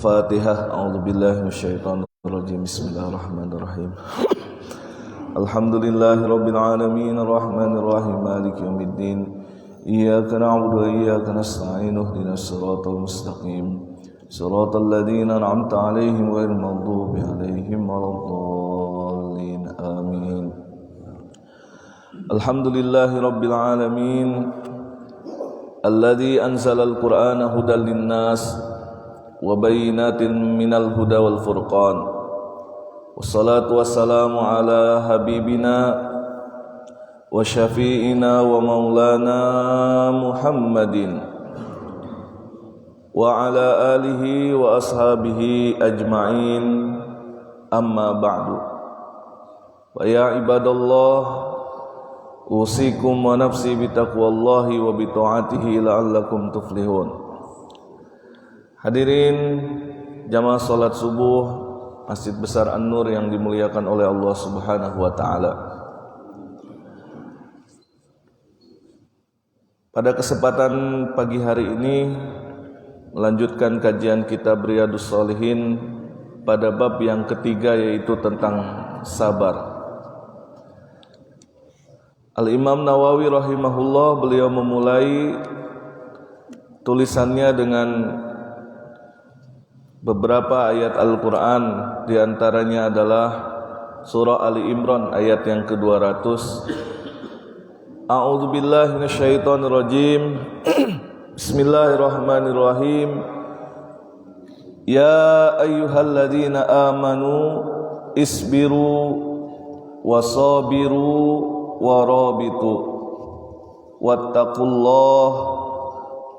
Al-Fatihah. A'udzubillahi minasyaitonirrajim. Bismillahirrahmanirrahim. Alhamdulillahirabbil alamin arrahmanir rahim maliki yaumiddin. Iyyaka na'budu wa iyyaka nasta'in ihdinas siratal mustaqim. Siratal ladzina an'amta 'alaihim ghairil maghdubi 'alaihim waladdallin. Amin. Alhamdulillahirabbil alamin. Alladzi anzalal Qur'ana hudan linnas wa bayyinatin minal huda wal furqan. Wassalatu wassalamu ala habibina wa syafi'ina wa maulana Muhammadin wa ala alihi wa ashabihi ajma'in. Amma ba'du. Wa ya ibadallah, usikum wa nafsi bitaqwallahi wa bita'atihi la'allakum tuflihun. Hadirin jamaah salat subuh Masjid Besar An-Nur yang dimuliakan oleh Allah Subhanahu wa taala. Pada kesempatan pagi hari ini melanjutkan kajian kitab Riyadhus Shalihin pada bab yang ketiga, yaitu tentang sabar. Al-Imam Nawawi rahimahullah, beliau memulai tulisannya dengan beberapa ayat Al-Quran, diantaranya adalah surah Ali Imran ayat yang ke-200. A'udzubillahi minasyaitonirrajim. Bismillahirrahmanirrahim. Ya ayyuhalladzina amanu isbiru wasabiru warabitu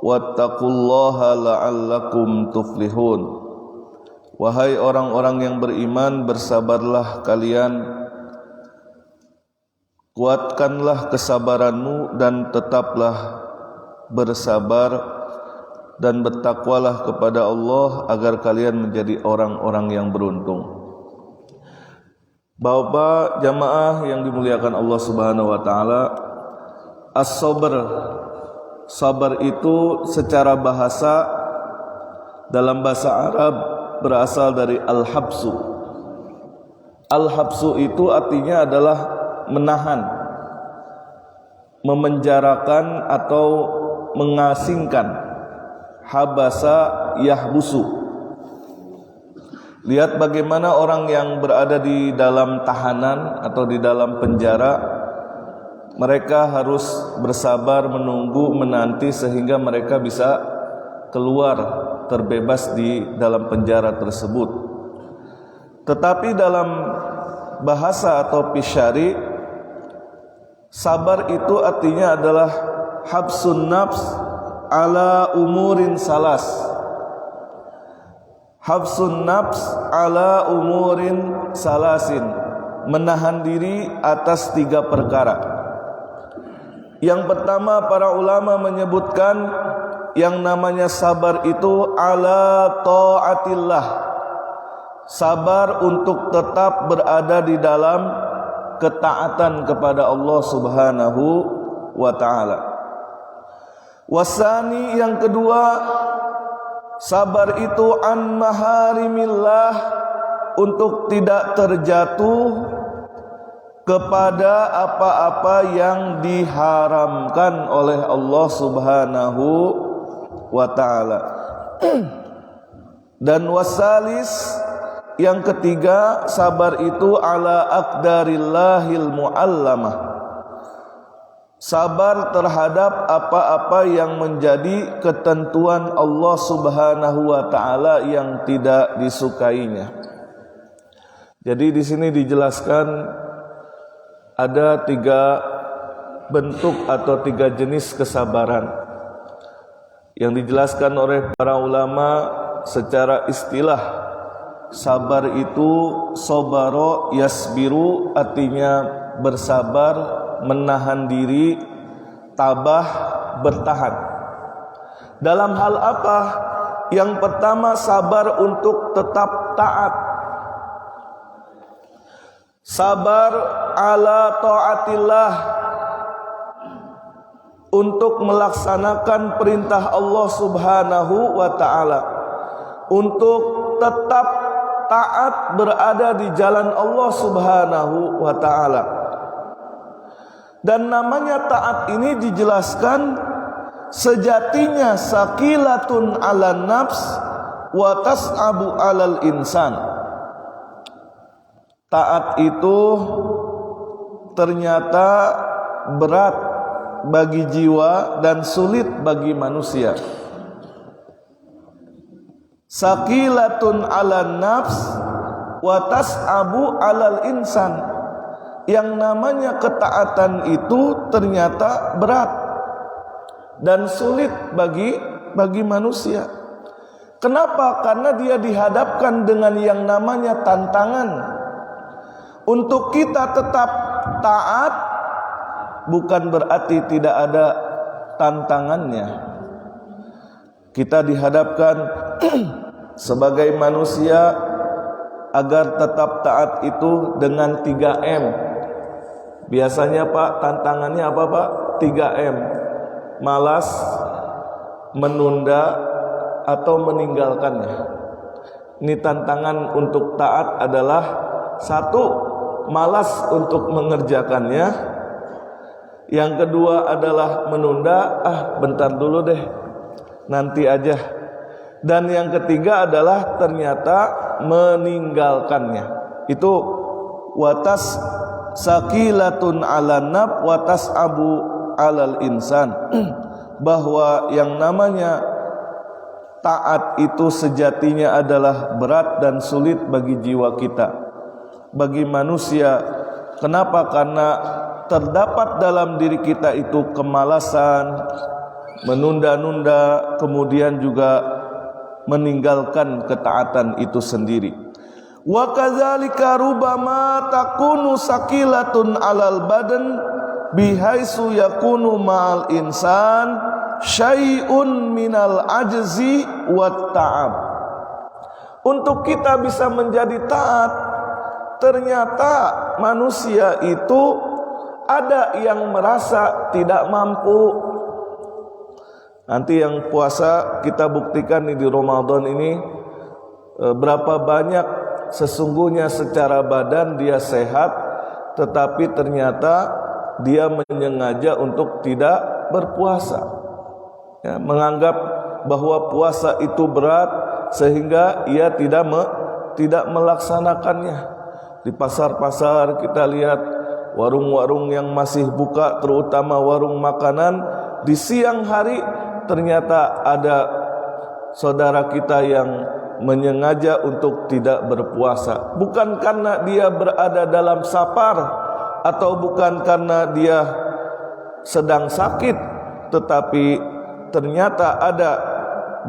wattaqullaha la'allakum tuflihun. Wahai orang-orang yang beriman, bersabarlah kalian, kuatkanlah kesabaranmu dan tetaplah bersabar, dan bertakwalah kepada Allah agar kalian menjadi orang-orang yang beruntung. Bapak jamaah yang dimuliakan Allah Subhanahu wa taala, as-sabr, sabar itu secara bahasa, dalam bahasa Arab berasal dari al-habsu. Al-habsu itu artinya adalah menahan, memenjarakan atau mengasingkan. Habasa yahbusu. Lihat bagaimana orang yang berada di dalam tahanan atau di dalam penjara, mereka harus bersabar, menunggu, menanti sehingga mereka bisa keluar terbebas di dalam penjara tersebut. Tetapi dalam bahasa atau fisyari, sabar itu artinya adalah habsun nafs ala umurin salas. Habsun nafs ala umurin salasin, menahan diri atas 3 perkara. Yang pertama, para ulama menyebutkan yang namanya sabar itu ala ta'atillah, sabar untuk tetap berada di dalam ketaatan kepada Allah Subhanahu wa ta'ala. Wasani, yang kedua, sabar itu an maharimillah, untuk tidak terjatuh kepada apa-apa yang diharamkan oleh Allah Subhanahu wa ta'ala. Dan wasalis, yang ketiga, sabar itu ala aqdarillahil muallamah, sabar terhadap apa-apa yang menjadi ketentuan Allah Subhanahu wa ta'ala yang tidak disukainya. Jadi di sini dijelaskan ada 3 bentuk atau 3 jenis kesabaran yang dijelaskan oleh para ulama secara istilah. Sabar itu sobaro yasbiru, artinya bersabar, menahan diri, tabah, bertahan. Dalam hal apa? Yang pertama, sabar untuk tetap taat. Sabar ala ta'atillah, untuk melaksanakan perintah Allah Subhanahu wa ta'ala. untuk tetap taat berada di jalan Allah Subhanahu wa ta'ala. Dan namanya taat ini dijelaskan sejatinya sakilatun ala nafs wa tas'abu alal insan. Taat itu ternyata berat bagi jiwa dan sulit bagi manusia. Sakilatun ala nafs wa tas'abu alal insan. Yang namanya ketaatan itu ternyata berat dan sulit bagi manusia. Kenapa? Karena dia dihadapkan dengan yang namanya tantangan. Untuk kita tetap taat bukan berarti tidak ada tantangannya. Kita dihadapkan sebagai manusia agar tetap taat itu dengan 3M. Biasanya Pak, tantangannya apa Pak? 3M. Malas, menunda, atau meninggalkannya. Ini tantangan untuk taat adalah 1, malas untuk mengerjakannya. Yang kedua adalah menunda, bentar dulu deh, nanti aja. Dan yang ketiga adalah ternyata meninggalkannya. Itu watas sakilatun ala naf watas abu alal insan. Bahwa yang namanya taat itu sejatinya adalah berat dan sulit bagi jiwa kita, bagi manusia. Kenapa? Karena terdapat dalam diri kita itu kemalasan, menunda-nunda, kemudian juga meninggalkan ketaatan itu sendiri. Wa kadzalika rubama takunu sakilatun alal badan bihaisu yakunu ma'al insan syai'un minal ajzi wat ta'ab. Untuk kita bisa menjadi taat, ternyata manusia itu ada yang merasa tidak mampu. Nanti yang puasa kita buktikan di Ramadan ini berapa banyak sesungguhnya secara badan dia sehat, tetapi ternyata dia menyengaja untuk tidak berpuasa, ya, menganggap bahwa puasa itu berat sehingga ia tidak melaksanakannya. Di pasar-pasar kita lihat warung-warung yang masih buka, terutama warung makanan, di siang hari ternyata ada saudara kita yang menyengaja untuk tidak berpuasa. Bukan karena dia berada dalam safar atau bukan karena dia sedang sakit, tetapi ternyata ada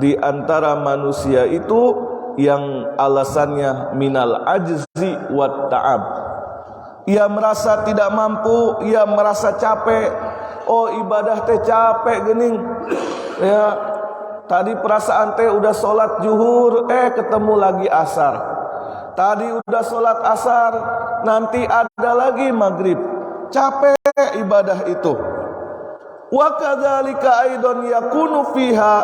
di antara manusia itu yang alasannya minal ajzi wat ta'ab. Ia merasa tidak mampu, ia merasa capek. Oh, ibadah teh capek gening. Ya, tadi perasaan teh udah sholat zuhur, ketemu lagi asar. Tadi udah sholat asar, nanti ada lagi maghrib. Capek ibadah itu. Wa kadzalika aidan yakunu fiha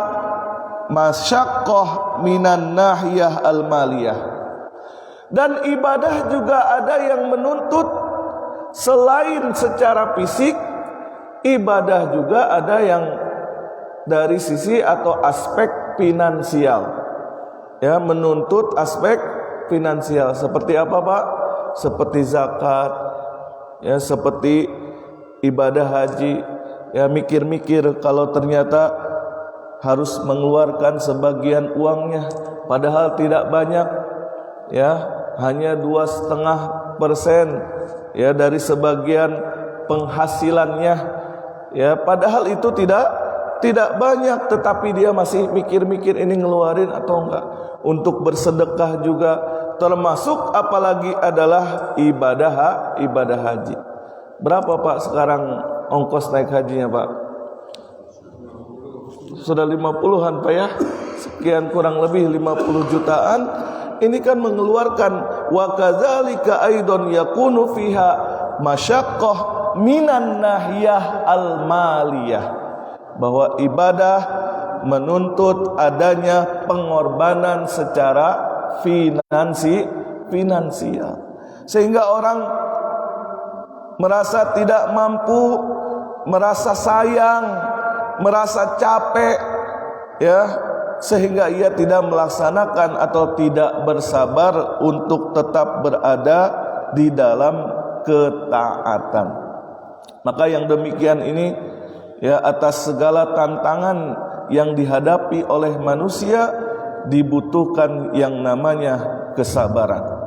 masyaqqah minan nahiyah al-maliyah. Dan ibadah juga ada yang menuntut selain secara fisik, ibadah juga ada yang dari sisi atau aspek finansial, ya, menuntut aspek finansial. Seperti apa Pak? Seperti zakat, ya, seperti ibadah haji, ya, mikir-mikir kalau ternyata harus mengeluarkan sebagian uangnya, padahal tidak banyak, ya, hanya 2,5%, ya, dari sebagian penghasilannya, ya, padahal itu tidak banyak, tetapi dia masih mikir-mikir ini ngeluarin atau enggak. Untuk bersedekah juga termasuk, apalagi adalah ibadah haji. Berapa Pak sekarang ongkos naik hajinya Pak? Sudah 50-an Pak ya, sekian kurang lebih 50 jutaan. Ini kan mengeluarkan. Wa kadzalika aidon yakunu fiha masyaqqah minan nahiyah al-maliyah. Bahwa ibadah menuntut adanya pengorbanan secara finansial, sehingga orang merasa tidak mampu, merasa sayang, merasa capek, ya, sehingga ia tidak melaksanakan atau tidak bersabar untuk tetap berada di dalam ketaatan. Maka yang demikian ini, ya, atas segala tantangan yang dihadapi oleh manusia dibutuhkan yang namanya kesabaran.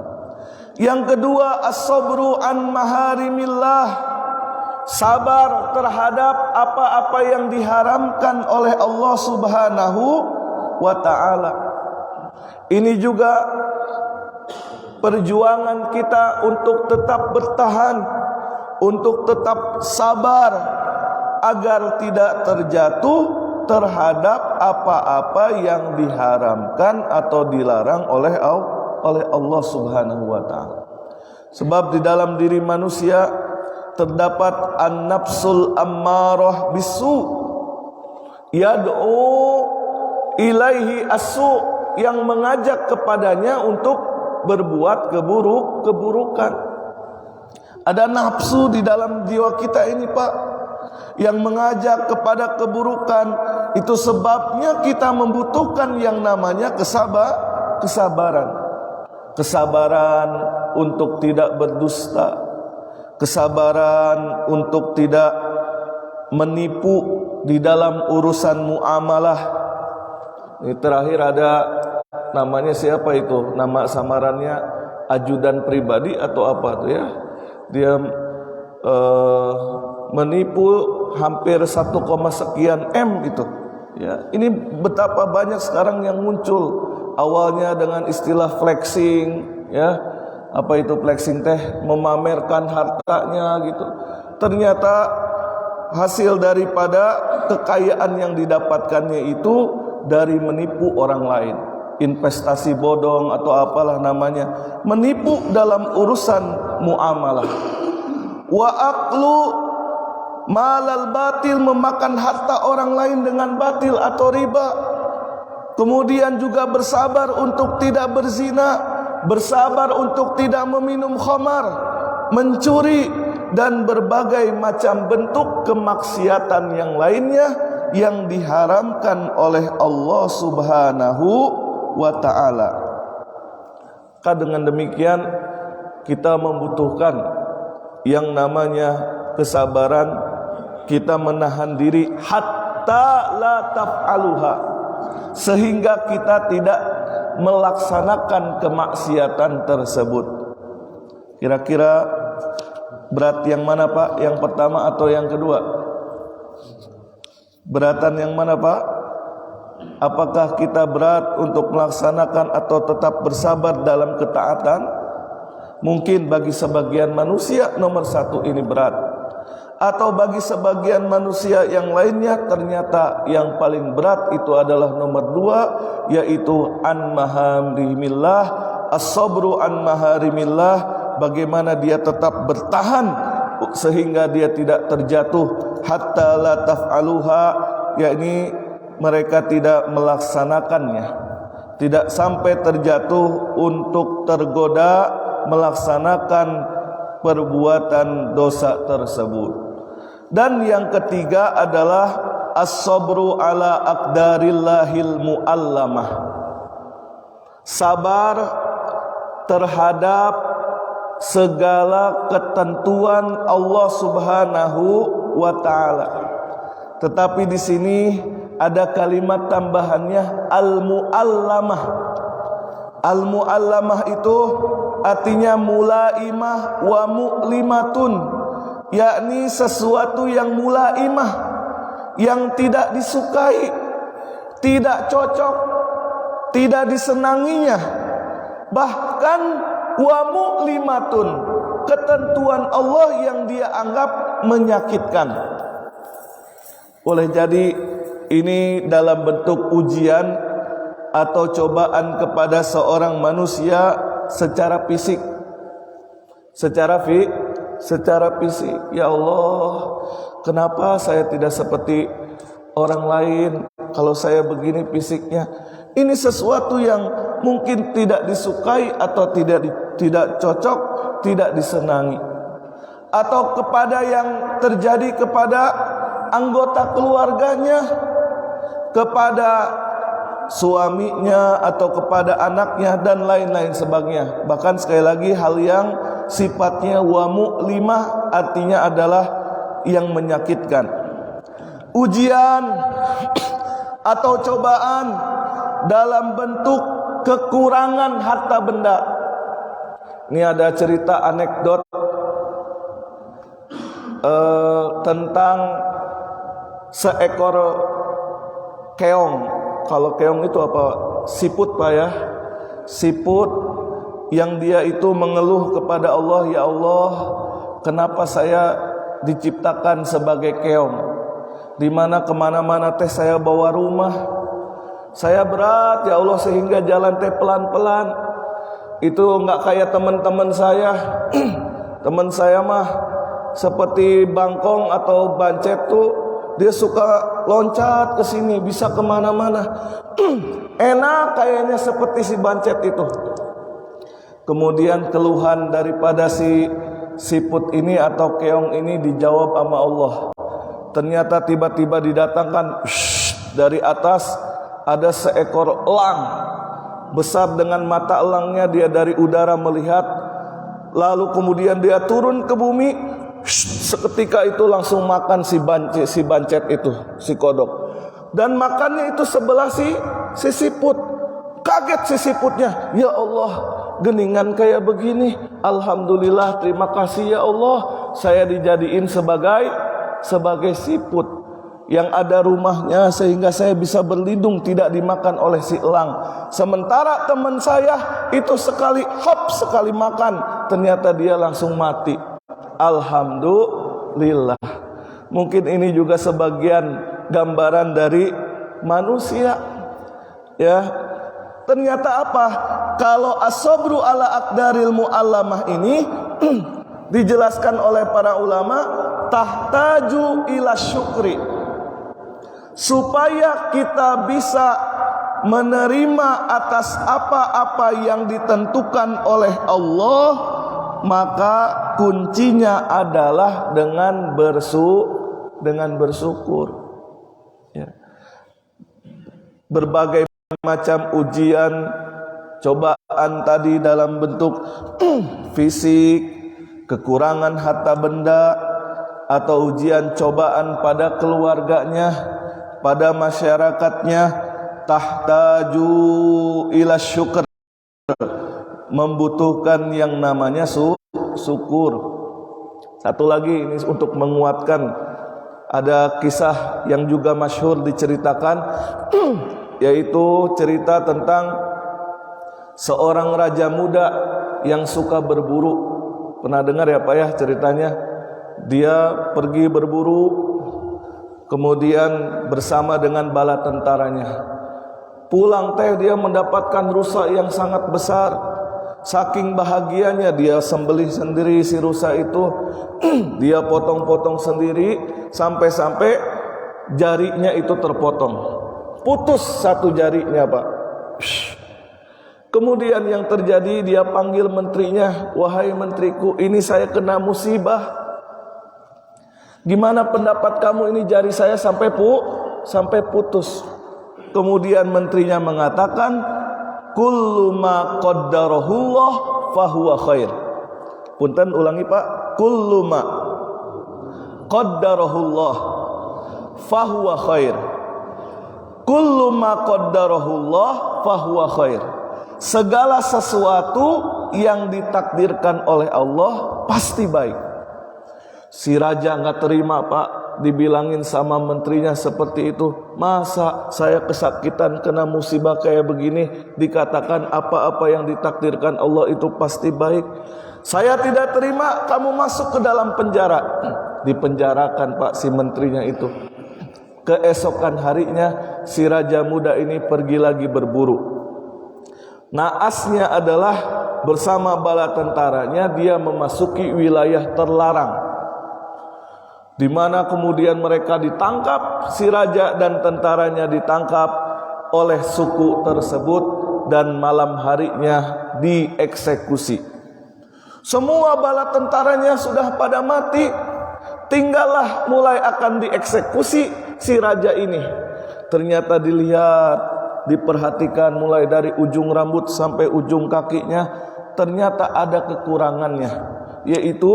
Yang kedua, as-sabru an maharimillah, sabar terhadap apa-apa yang diharamkan oleh Allah Subhanahu wa ta'ala. Ini juga perjuangan kita untuk tetap bertahan, untuk tetap sabar agar tidak terjatuh terhadap apa-apa yang diharamkan atau dilarang oleh Allah Subhanahu wa ta'ala. Sebab di dalam diri manusia terdapat an-nafsul ammarah bisu, yad'u ilaihi asu, yang mengajak kepadanya untuk berbuat keburukan. Ada nafsu di dalam jiwa kita ini, Pak, yang mengajak kepada keburukan. Itu sebabnya kita membutuhkan yang namanya kesabaran. Kesabaran untuk tidak berdusta, kesabaran untuk tidak menipu di dalam urusan muamalah. Ini terakhir ada namanya siapa itu? Nama samarannya ajudan pribadi atau apa tuh, ya? Dia menipu hampir 1, sekian M itu. Ya, ini betapa banyak sekarang yang muncul. Awalnya dengan istilah flexing, ya. Apa itu flexing teh? Memamerkan hartanya gitu. Ternyata hasil daripada kekayaan yang didapatkannya itu dari menipu orang lain. Investasi bodong atau apalah namanya, menipu dalam urusan muamalah. Wa aqlu malal batil, memakan harta orang lain dengan batil atau riba. Kemudian juga bersabar untuk tidak berzina, bersabar untuk tidak meminum khamar, mencuri, dan berbagai macam bentuk kemaksiatan yang lainnya yang diharamkan oleh Allah Subhanahu wa ta'ala. Maka dengan demikian kita membutuhkan yang namanya kesabaran, kita menahan diri hatta la taf'aluha, sehingga kita tidak melaksanakan kemaksiatan tersebut. Kira-kira berat yang mana, Pak? Yang pertama atau yang kedua? Beratan yang mana, Pak? Apakah kita berat untuk melaksanakan atau tetap bersabar dalam ketaatan? Mungkin bagi sebagian manusia nomor 1 ini berat, atau bagi sebagian manusia yang lainnya ternyata yang paling berat itu adalah nomor 2, yaitu an maharimillah, as-sabru an maharimillah, bagaimana dia tetap bertahan sehingga dia tidak terjatuh hatta la taf'aluha, yakni mereka tidak melaksanakannya, tidak sampai terjatuh untuk tergoda melaksanakan perbuatan dosa tersebut. Dan yang ketiga adalah as-sabru ala aqdarillahil mu'allamah, sabar terhadap segala ketentuan Allah Subhanahu wa ta'ala. Tetapi di sini ada kalimat tambahannya, al-mu'allamah. Al-mu'allamah itu artinya mulaimah wa mu'limatun, yakni sesuatu yang mulaimah, yang tidak disukai, tidak cocok, tidak disenanginya. Bahkan wa mu'limatun, ketentuan Allah yang dia anggap menyakitkan. Boleh jadi ini dalam bentuk ujian atau cobaan kepada seorang manusia secara fisik. Secara fisik. Ya Allah, kenapa saya tidak seperti orang lain? kalau saya begini fisiknya. Ini sesuatu yang mungkin tidak disukai atau tidak cocok, tidak disenangi. Atau kepada yang terjadi kepada anggota keluarganya, kepada suaminya atau kepada anaknya dan lain-lain sebagainya. Bahkan sekali lagi hal yang sifatnya wa mu'limah, artinya adalah yang menyakitkan. Ujian atau cobaan dalam bentuk kekurangan harta benda. Ini ada cerita anekdot tentang seekor keong. Kalau keong itu apa? Siput Pak ya. Siput yang dia itu mengeluh kepada Allah, ya Allah, kenapa saya diciptakan sebagai keong? Dimana kemana-mana teh saya bawa rumah, saya berat ya Allah sehingga jalan teh pelan-pelan. Itu nggak kayak teman-teman saya. Teman saya mah seperti bangkong atau bancet tuh, dia suka loncat ke sini, bisa kemana-mana. Enak kayaknya seperti si bancet itu. Kemudian keluhan daripada si siput ini atau keong ini dijawab sama Allah. Ternyata tiba-tiba didatangkan dari atas ada seekor elang besar, dengan mata elangnya dia dari udara melihat, lalu kemudian dia turun ke bumi. Seketika itu langsung makan si bancet itu, si kodok, dan makannya itu sebelah si siput. Kaget si siputnya, ya Allah, geningan kayak begini, alhamdulillah, terima kasih ya Allah, saya dijadiin sebagai siput yang ada rumahnya sehingga saya bisa berlindung tidak dimakan oleh si elang. Sementara teman saya itu sekali makan, ternyata dia langsung mati. Alhamdulillah. Mungkin ini juga sebagian gambaran dari manusia. Ya. Ternyata apa? Kalau as-sabru ala aqdaril mu'allamah ini dijelaskan oleh para ulama, tahtaju ila syukri. Supaya kita bisa menerima atas apa-apa yang ditentukan oleh Allah, maka kuncinya adalah dengan bersyukur. Ya. Berbagai macam ujian, cobaan tadi dalam bentuk fisik, kekurangan harta benda, atau ujian cobaan pada keluarganya, pada masyarakatnya, tahtaju ila syukur, membutuhkan yang namanya syukur. Satu lagi ini untuk menguatkan, ada kisah yang juga masyhur diceritakan, yaitu cerita tentang seorang raja muda yang suka berburu. Pernah dengar ya Pak ya ceritanya? Dia pergi berburu, kemudian bersama dengan bala tentaranya. Pulang teh dia mendapatkan rusa yang sangat besar. Saking bahagianya dia sembelih sendiri si rusa itu. Dia potong-potong sendiri sampai-sampai jarinya itu terpotong. Putus satu jarinya Pak. Kemudian yang terjadi, dia panggil menterinya, wahai menteriku, ini saya kena musibah. Gimana pendapat kamu, ini jari saya sampai putus. Kemudian menterinya mengatakan, kullu ma qaddarahullah fahuwa khair. Punten ulangi Pak, kullu ma qaddarahullah fahuwa khair. Kullu ma qaddarahullah fahuwa khair. Segala sesuatu yang ditakdirkan oleh Allah pasti baik. Si raja nggak terima Pak, dibilangin sama menterinya seperti itu. Masa saya kesakitan kena musibah kayak begini, dikatakan apa-apa yang ditakdirkan Allah itu pasti baik. Saya tidak terima, kamu masuk ke dalam penjara. Dipenjarakan Pak si menterinya itu. Keesokan harinya si raja muda ini pergi lagi berburu. Naasnya adalah bersama bala tentaranya dia memasuki wilayah terlarang. di mana kemudian mereka ditangkap, si raja dan tentaranya ditangkap oleh suku tersebut dan malam harinya dieksekusi. Semua bala tentaranya sudah pada mati, tinggallah mulai akan dieksekusi si raja ini. Ternyata dilihat, diperhatikan mulai dari ujung rambut sampai ujung kakinya, ternyata ada kekurangannya, yaitu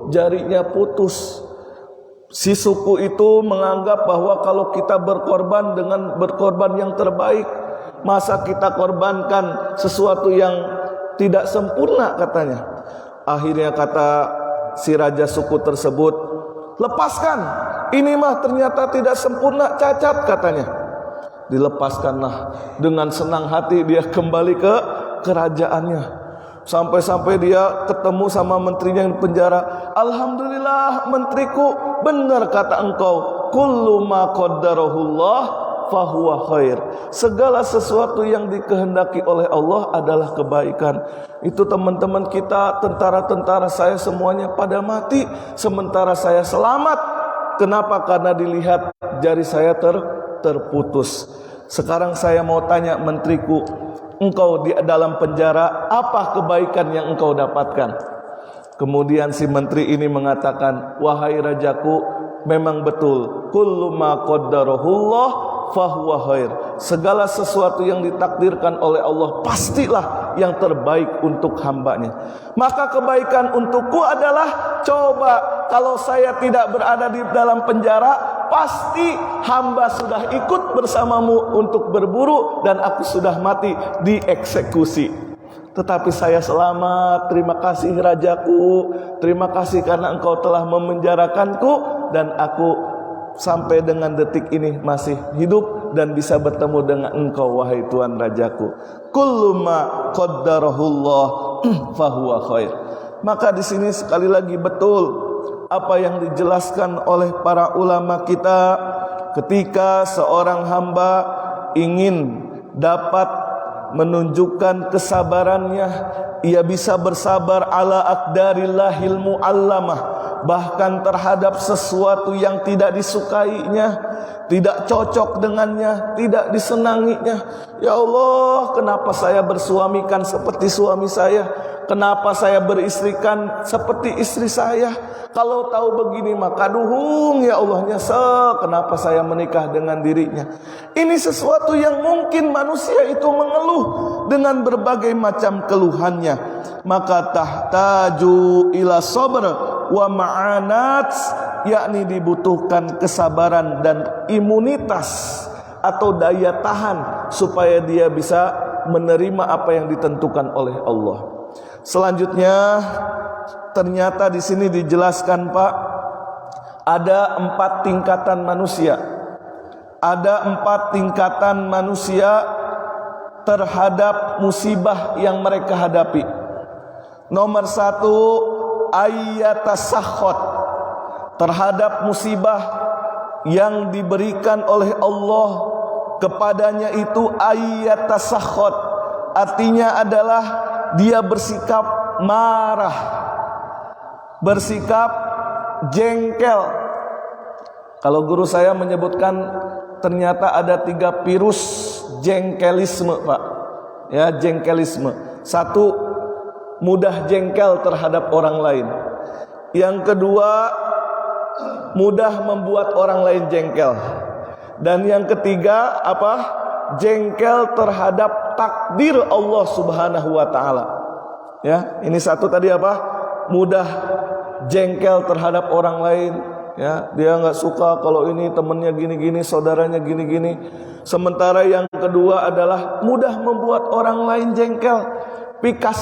jarinya putus. Si suku itu menganggap bahwa kalau kita berkorban dengan berkorban yang terbaik, masa kita korbankan sesuatu yang tidak sempurna katanya. Akhirnya kata si raja suku tersebut, lepaskan, ini mah ternyata tidak sempurna, cacat katanya. Dilepaskanlah, dengan senang hati dia kembali ke kerajaannya. Sampai-sampai dia ketemu sama menterinya yang di penjara. Alhamdulillah menteriku, benar kata engkau, kullu ma qaddarahullah fahuwa khair. Segala sesuatu yang dikehendaki oleh Allah adalah kebaikan. Itu teman-teman kita, tentara-tentara saya semuanya pada mati, sementara saya selamat. Kenapa? Karena dilihat jari saya terputus. Sekarang saya mau tanya menteriku, engkau di dalam penjara, apa kebaikan yang engkau dapatkan? Kemudian si menteri ini mengatakan, wahai rajaku, memang betul, kullu ma qaddarahullah fahuwa khair. Segala sesuatu yang ditakdirkan oleh Allah pastilah yang terbaik untuk hambanya. Maka kebaikan untukku adalah, coba kalau saya tidak berada di dalam penjara, pasti hamba sudah ikut bersamamu untuk berburu dan aku sudah mati dieksekusi. Tetapi saya selamat, terima kasih rajaku, terima kasih karena engkau telah memenjarakanku dan aku sampai dengan detik ini masih hidup dan bisa bertemu dengan engkau wahai Tuhan rajaku. Kullu ma qaddarahullah fahuwa khair. Maka di sini sekali lagi betul apa yang dijelaskan oleh para ulama kita, ketika seorang hamba ingin dapat menunjukkan kesabarannya, ia bisa bersabar ala aqdarillahil mu'allamah, bahkan terhadap sesuatu yang tidak disukainya, tidak cocok dengannya, tidak disenanginya. Ya Allah, kenapa saya bersuamikan seperti suami saya? Kenapa saya beristrikan seperti istri saya? Kalau tahu begini maka duhung, ya Allah, nyesel kenapa saya menikah dengan dirinya. Ini sesuatu yang mungkin manusia itu mengeluh dengan berbagai macam keluhannya. Maka tahtaju ila sabr wa ma'anat, yakni dibutuhkan kesabaran dan imunitas atau daya tahan supaya dia bisa menerima apa yang ditentukan oleh Allah. Selanjutnya ternyata di sini dijelaskan Pak, ada 4 tingkatan manusia. Ada 4 tingkatan manusia terhadap musibah yang mereka hadapi. Nomor 1, ayyatasakhot, terhadap musibah yang diberikan oleh Allah kepadanya itu ayyatasakhot. Artinya adalah dia bersikap marah, bersikap jengkel. Kalau guru saya menyebutkan ternyata ada 3 virus jengkelisme Pak. Ya, jengkelisme. 1, mudah jengkel terhadap orang lain. Yang kedua, mudah membuat orang lain jengkel. Dan yang ketiga apa? Jengkel terhadap takdir Allah Subhanahu wa taala. Ya, ini 1 tadi apa? Mudah jengkel terhadap orang lain, ya. Dia enggak suka kalau ini temannya gini-gini, saudaranya gini-gini. Sementara yang kedua adalah mudah membuat orang lain jengkel. Pika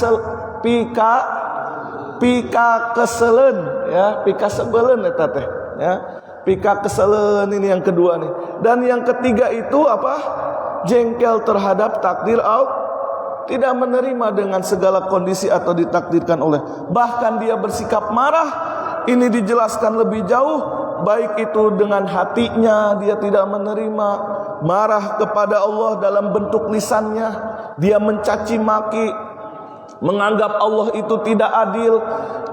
keselen, ya, pika sebelen eta teh, ya. Pika keselen ini yang kedua nih. Dan yang ketiga itu apa? Jengkel terhadap takdir Allah, tidak menerima dengan segala kondisi atau ditakdirkan oleh. Bahkan dia bersikap marah. Ini dijelaskan lebih jauh, baik itu dengan hatinya dia tidak menerima, marah kepada Allah dalam bentuk lisannya, dia mencaci maki, menganggap Allah itu tidak adil,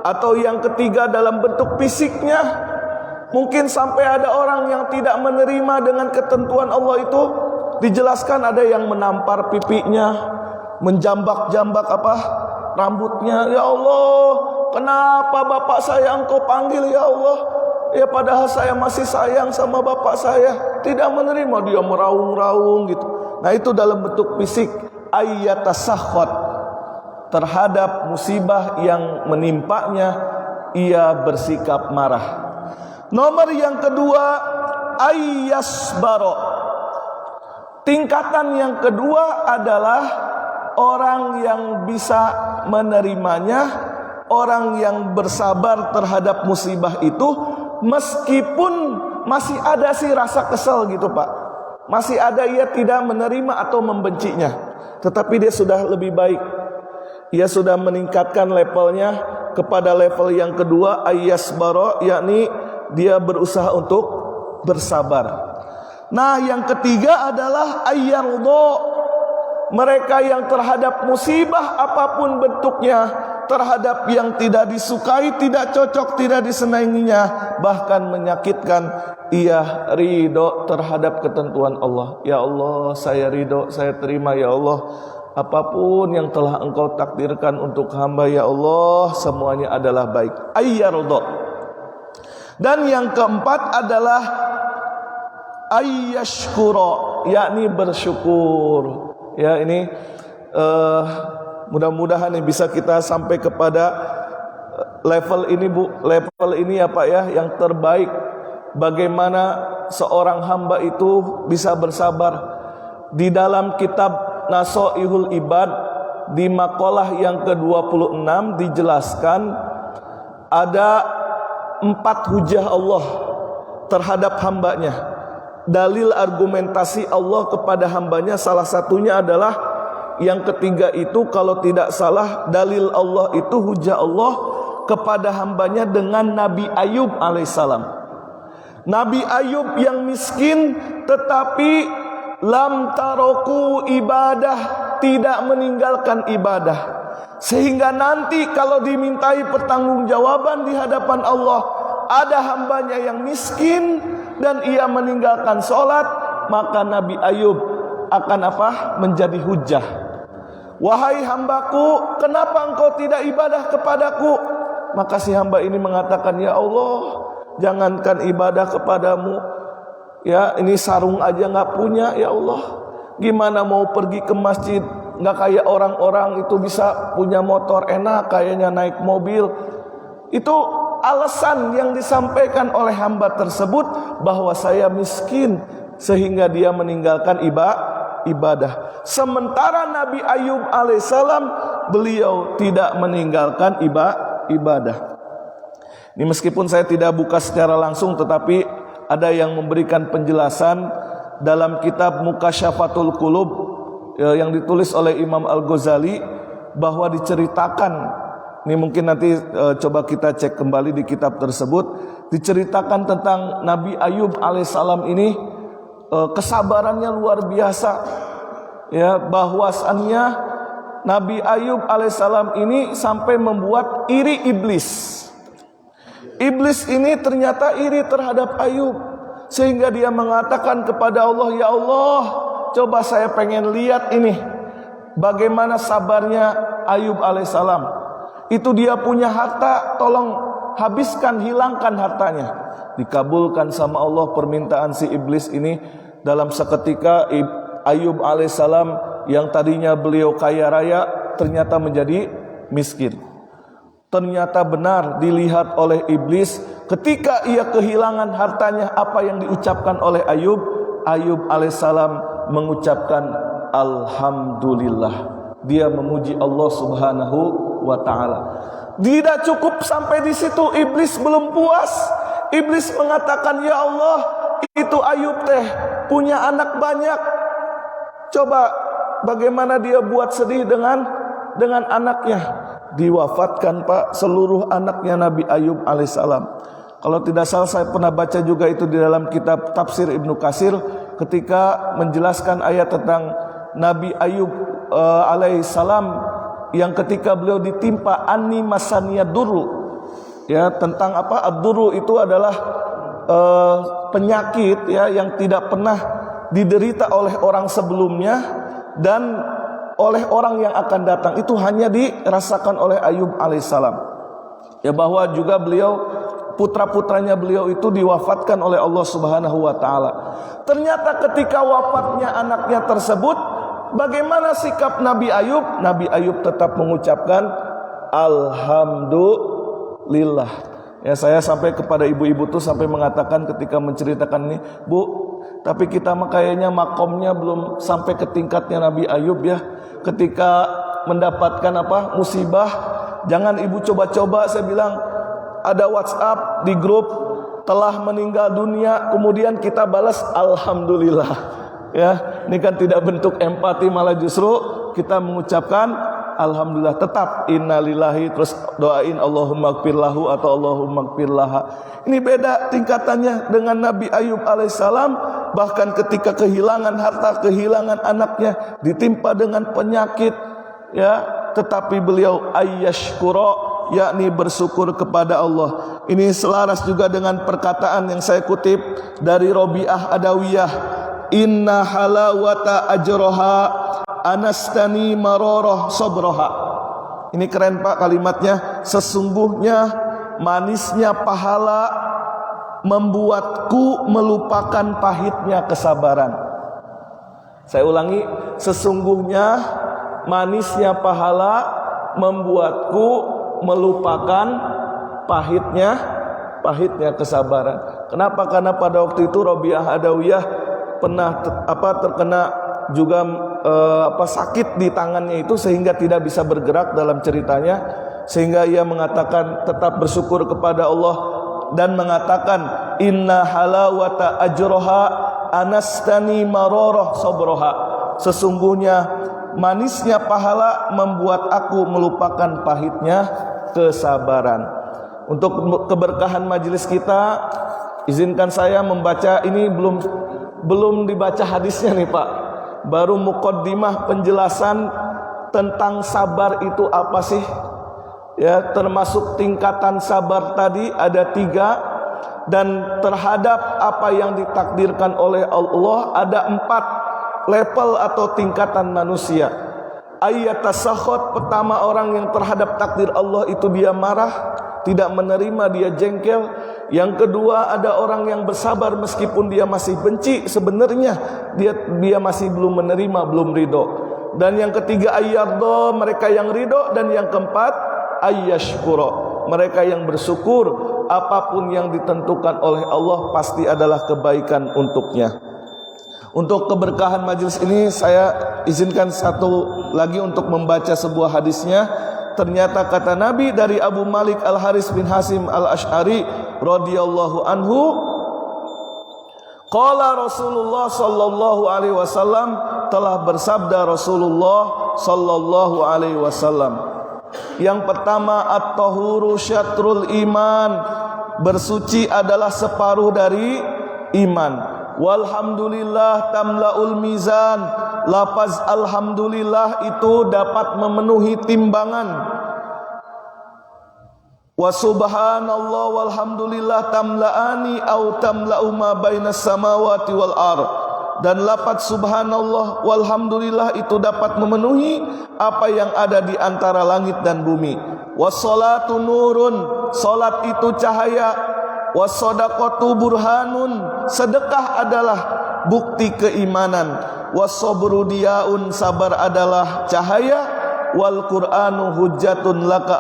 atau yang ketiga dalam bentuk fisiknya, Mungkin sampai ada orang yang tidak menerima dengan ketentuan Allah itu. Dijelaskan ada yang menampar pipinya, menjambak-jambak rambutnya. Ya Allah, kenapa bapak saya engkau panggil ya Allah? Ya padahal saya masih sayang sama bapak saya. Tidak menerima, dia meraung-raung gitu. Nah itu dalam bentuk fisik. Ayyatasahhat, terhadap musibah yang menimpanya ia bersikap marah. Nomor yang kedua, ayyasbaro. Tingkatan yang kedua adalah orang yang bisa menerimanya, orang yang bersabar terhadap musibah itu, meskipun masih ada sih rasa kesal gitu Pak. Masih ada ia tidak menerima atau membencinya, tetapi dia sudah lebih baik. Ia sudah meningkatkan levelnya kepada level yang kedua, ayyasbaro, yakni dia berusaha untuk bersabar. Nah yang ketiga adalah ayyardo. Mereka yang terhadap musibah apapun bentuknya, terhadap yang tidak disukai, tidak cocok, tidak disenanginya, bahkan menyakitkan, ia ridho terhadap ketentuan Allah. Ya Allah, saya ridho, saya terima ya Allah. Apapun yang telah engkau takdirkan untuk hamba ya Allah, semuanya adalah baik. Ayyardo. Dan yang keempat adalah ayyashkuro, yakni bersyukur. Ya ini mudah-mudahan bisa kita sampai kepada level ini Bu, level ini ya Pak ya, yang terbaik. Bagaimana seorang hamba itu bisa bersabar. Di dalam kitab Nasoihul Ibad di makalah yang ke-26 dijelaskan ada 4 hujah Allah terhadap hambanya. Dalil argumentasi Allah kepada hambanya salah satunya adalah yang ketiga itu, kalau tidak salah dalil Allah itu hujah Allah kepada hambanya dengan Nabi Ayub alaihissalam. Nabi Ayub yang miskin tetapi lam taroku ibadah, tidak meninggalkan ibadah, sehingga nanti kalau dimintai pertanggungjawaban di hadapan Allah, ada hambanya yang miskin dan ia meninggalkan sholat, maka Nabi Ayub akan menjadi hujah. Wahai hambaku, kenapa engkau tidak ibadah kepadaku? Maka si hamba ini mengatakan, ya Allah, jangankan ibadah kepadamu, ya ini sarung aja gak punya ya Allah. Gimana mau pergi ke masjid? Gak kayak orang-orang itu bisa punya motor enak, kayaknya naik mobil. Itu alasan yang disampaikan oleh hamba tersebut, bahwa saya miskin sehingga dia meninggalkan ibadah. Sementara Nabi Ayub alaihissalam, beliau tidak meninggalkan ibadah. Ini meskipun saya tidak buka secara langsung, tetapi ada yang memberikan penjelasan dalam kitab Mukasyafatul Qulub yang ditulis oleh Imam Al-Ghazali, bahwa diceritakan, ini mungkin nanti coba kita cek kembali di kitab tersebut, diceritakan tentang Nabi Ayub alaihissalam ini, kesabarannya luar biasa. Ya, bahwasannya Nabi Ayub alaihissalam ini sampai membuat iri iblis. Iblis ini ternyata iri terhadap Ayub, sehingga dia mengatakan kepada Allah, ya Allah, coba saya pengen lihat ini bagaimana sabarnya Ayub alaihissalam. Itu dia punya harta, tolong habiskan, hilangkan hartanya. Dikabulkan sama Allah permintaan si iblis ini. Dalam seketika Ayub alaihissalam yang tadinya beliau kaya raya ternyata menjadi miskin. Ternyata benar dilihat oleh iblis, ketika ia kehilangan hartanya, apa yang diucapkan oleh Ayub? Ayub alaihissalam mengucapkan alhamdulillah. Dia memuji Allah subhanahu wa ta'ala. Tidak cukup sampai di situ, iblis belum puas. Iblis mengatakan, ya Allah, itu Ayub punya anak banyak. Coba bagaimana dia buat sedih dengan anaknya. Diwafatkan Pak seluruh anaknya Nabi Ayub alaihissalam. Kalau tidak salah saya pernah baca juga itu di dalam kitab Tafsir Ibnu Katsir, ketika menjelaskan ayat tentang Nabi Ayub alaihissalam yang ketika beliau ditimpa anni masaniya duru, ya, tentang ad-duru itu adalah penyakit ya yang tidak pernah diderita oleh orang sebelumnya dan oleh orang yang akan datang, itu hanya dirasakan oleh Ayub alaihissalam. Ya, bahwa juga beliau, putra-putranya beliau itu diwafatkan oleh Allah Subhanahu wa taala. Ternyata ketika wafatnya anaknya tersebut, bagaimana sikap Nabi Ayub? Nabi Ayub tetap mengucapkan alhamdulillah. Ya, saya sampai kepada ibu-ibu tuh sampai mengatakan ketika menceritakan ini, Bu, tapi kita mah kayaknya makomnya belum sampai ke tingkatnya Nabi Ayub ya. Ketika mendapatkan musibah, jangan ibu coba-coba, saya bilang, ada WhatsApp di grup telah meninggal dunia, kemudian kita balas alhamdulillah. Ya, ini kan tidak bentuk empati, malah justru kita mengucapkan alhamdulillah. Tetap innalillahi, terus doain Allahumma gfirlahu atau Allahumma gfirlaha. Ini beda tingkatannya dengan Nabi Ayub alaihissalam. Bahkan ketika kehilangan harta, kehilangan anaknya, ditimpa dengan penyakit, ya, tetapi beliau ayyashkura, yakni bersyukur kepada Allah. Ini selaras juga dengan perkataan yang saya kutip dari Robiah Adawiyah, inna halawata ajroha anastani maroroh sobroha. Ini keren Pak kalimatnya. Sesungguhnya manisnya pahala membuatku melupakan pahitnya kesabaran. Saya ulangi, sesungguhnya manisnya pahala membuatku melupakan pahitnya kesabaran. Kenapa? Karena pada waktu itu Robiah Adawiyah pernah terkena juga sakit di tangannya itu sehingga tidak bisa bergerak dalam ceritanya, sehingga ia mengatakan tetap bersyukur kepada Allah dan mengatakan inna halawata ajroha anastani maroroh sobroha. Sesungguhnya manisnya pahala membuat aku melupakan pahitnya kesabaran. Untuk keberkahan majelis kita, izinkan saya membaca, ini belum dibaca hadisnya nih Pak. Baru muqaddimah penjelasan tentang sabar itu apa sih? Ya, termasuk tingkatan sabar tadi ada 3, dan terhadap apa yang ditakdirkan oleh Allah ada 4 level atau tingkatan manusia. Ayatasakhot, pertama orang yang terhadap takdir Allah itu dia marah, tidak menerima, dia jengkel. Yang kedua ada orang yang bersabar meskipun dia masih benci, sebenarnya dia masih belum menerima, belum ridho. Dan yang ketiga ayyadho, mereka yang ridho. Dan yang keempat ayyashkuro, mereka yang bersyukur. Apapun yang ditentukan oleh Allah pasti adalah kebaikan untuknya. Untuk keberkahan majelis ini saya izinkan satu lagi untuk membaca sebuah hadisnya. Ternyata kata Nabi dari Abu Malik Al-Haris bin Hasim Al-Ash'ari radhiyallahu anhu, qala Rasulullah sallallahu alaihi wasallam, telah bersabda Rasulullah sallallahu alaihi wasallam. Yang pertama, at-tahuru syatrul iman, bersuci adalah separuh dari iman. Walhamdulillah tamlaul mizan, lafaz alhamdulillah itu dapat memenuhi timbangan. Wa subhanallah walhamdulillah tamlaani au tamla'u ma bainas samawati wal ardh. Dan lafaz subhanallah walhamdulillah itu dapat memenuhi apa yang ada di antara langit dan bumi. Wassalatu nurun, salat itu cahaya. Wassadaqatu burhanun, sedekah adalah bukti keimanan. Wassobru diyaun, sabar adalah cahaya. Wal Qur'anu hujjatun laka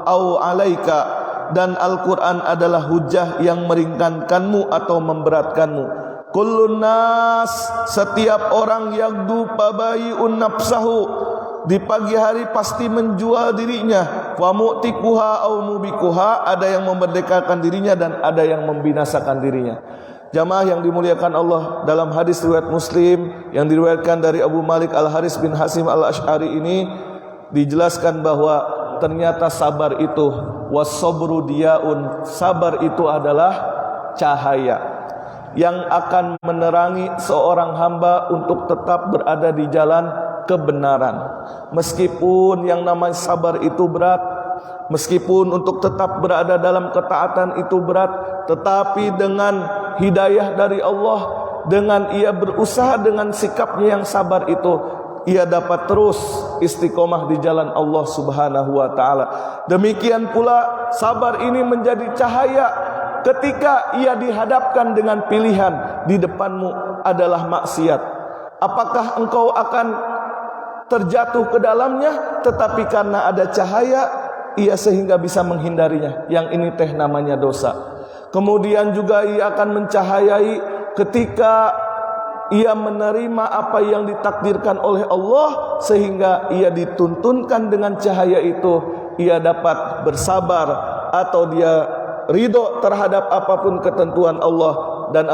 au alaika, dan Al-Quran adalah hujjah yang meringankanmu atau memberatkanmu. Kullun nas, setiap orang yagdu pabayi'un nafsahu, di pagi hari pasti menjual dirinya. Wa mu'tikuha au mubikuha, ada yang memerdekakan dirinya dan ada yang membinasakan dirinya. Jamaah yang dimuliakan Allah, dalam hadis riwayat Muslim yang diriwayatkan dari Abu Malik Al-Haris bin Hasim Al-Ash'ari ini dijelaskan bahwa ternyata sabar itu was-sabru diyaun, sabar itu adalah cahaya yang akan menerangi seorang hamba untuk tetap berada di jalan kebenaran. Meskipun yang namanya sabar itu berat, meskipun untuk tetap berada dalam ketaatan itu berat, tetapi dengan hidayah dari Allah, dengan ia berusaha dengan sikapnya yang sabar itu, ia dapat terus istiqomah di jalan Allah Subhanahu wa taala. Demikian pula sabar ini menjadi cahaya ketika ia dihadapkan dengan pilihan di depanmu adalah maksiat. Apakah engkau akan terjatuh ke dalamnya, tetapi karena ada cahaya ia sehingga bisa menghindarinya. Yang ini teh namanya dosa. Kemudian juga ia akan mencahayai ketika ia menerima apa yang ditakdirkan oleh Allah, sehingga ia dituntunkan dengan cahaya itu ia dapat bersabar atau dia ridho terhadap apapun ketentuan Allah, dan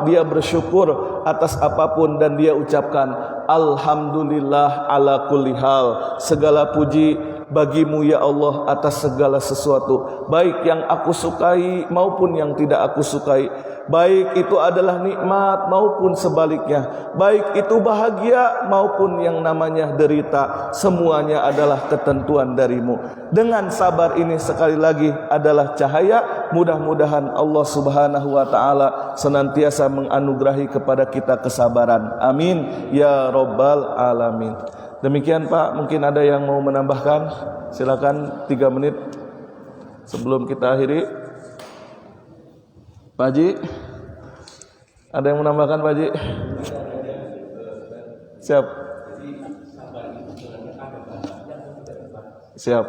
dia bersyukur atas apapun, dan dia ucapkan alhamdulillah ala kulli hal, segala puji bagimu ya Allah atas segala sesuatu, baik yang aku sukai maupun yang tidak aku sukai, baik itu adalah nikmat maupun sebaliknya, baik itu bahagia maupun yang namanya derita, semuanya adalah ketentuan darimu. Dengan sabar ini sekali lagi adalah cahaya. Mudah-mudahan Allah Subhanahu wa taala senantiasa menganugerahi kepada kita kesabaran. Amin ya rabbal alamin. Demikian Pak, mungkin ada yang mau menambahkan? Silakan 3 menit sebelum kita akhiri. Pak Haji, ada yang menambahkan Pak Haji? Siap. Siap.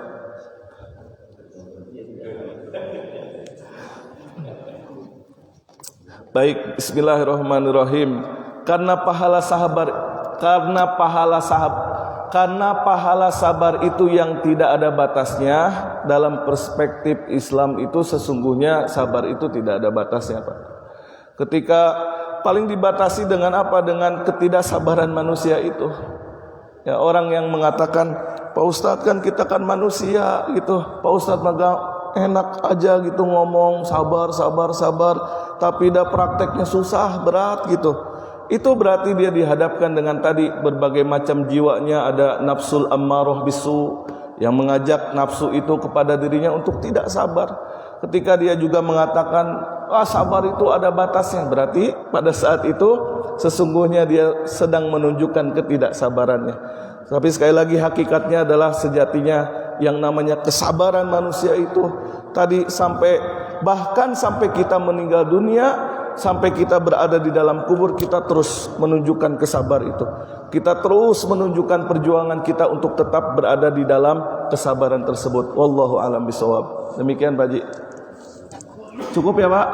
Baik, bismillahirrahmanirrahim. Karena pahala sabar itu yang tidak ada batasnya. Dalam perspektif Islam itu sesungguhnya sabar itu tidak ada batasnya, Pak. Ketika paling dibatasi dengan apa? Dengan ketidaksabaran manusia itu. Ya, orang yang mengatakan, Pak Ustadz kan kita kan manusia gitu. Pak Ustadz maka enak aja gitu ngomong sabar, tapi dah prakteknya susah, berat gitu. Itu berarti dia dihadapkan dengan tadi berbagai macam jiwanya, ada nafsul ammarah bisu yang mengajak nafsu itu kepada dirinya untuk tidak sabar. Ketika dia juga mengatakan sabar itu ada batasnya, berarti pada saat itu sesungguhnya dia sedang menunjukkan ketidaksabarannya. Tapi sekali lagi hakikatnya adalah sejatinya yang namanya kesabaran manusia itu tadi bahkan sampai kita meninggal dunia, sampai kita berada di dalam kubur, kita terus menunjukkan kesabar itu. Kita terus menunjukkan perjuangan kita untuk tetap berada di dalam kesabaran tersebut. Wallahu a'lam bishawab. Demikian Pak Haji. Cukup ya Pak?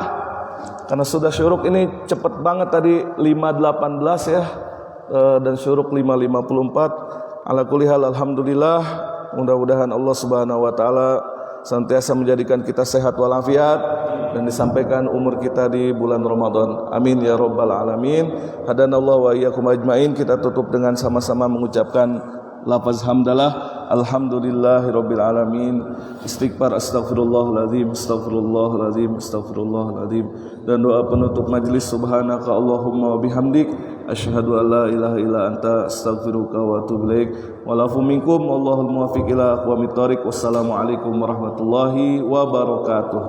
Karena sudah syuruk ini cepet banget tadi 5.18 ya, dan syuruk 5.54. Ala kulli hal alhamdulillah. Mudah-mudahan Allah Subhanahu wa taala senantiasa menjadikan kita sehat walafiat dan disampaikan umur kita di bulan Ramadan. Amin ya rabbal alamin. Hadanallahu wa iyyakum ajmain. Kita tutup dengan sama-sama mengucapkan lafaz hamdalah. Alhamdulillahirabbil alamin. Istighfar astaghfirullahalazim, astaghfirullahalazim, astaghfirullahalazim. Dan doa penutup majelis, subhanaka Allahumma wa bihamdik asyhadu an la ilaha illa anta astaghfiruka wa atubu ilaik. Walafu minkum wallahul muwaffiq ila aqwamit thoriq. Wassalamu alaikum warahmatullahi wabarakatuh.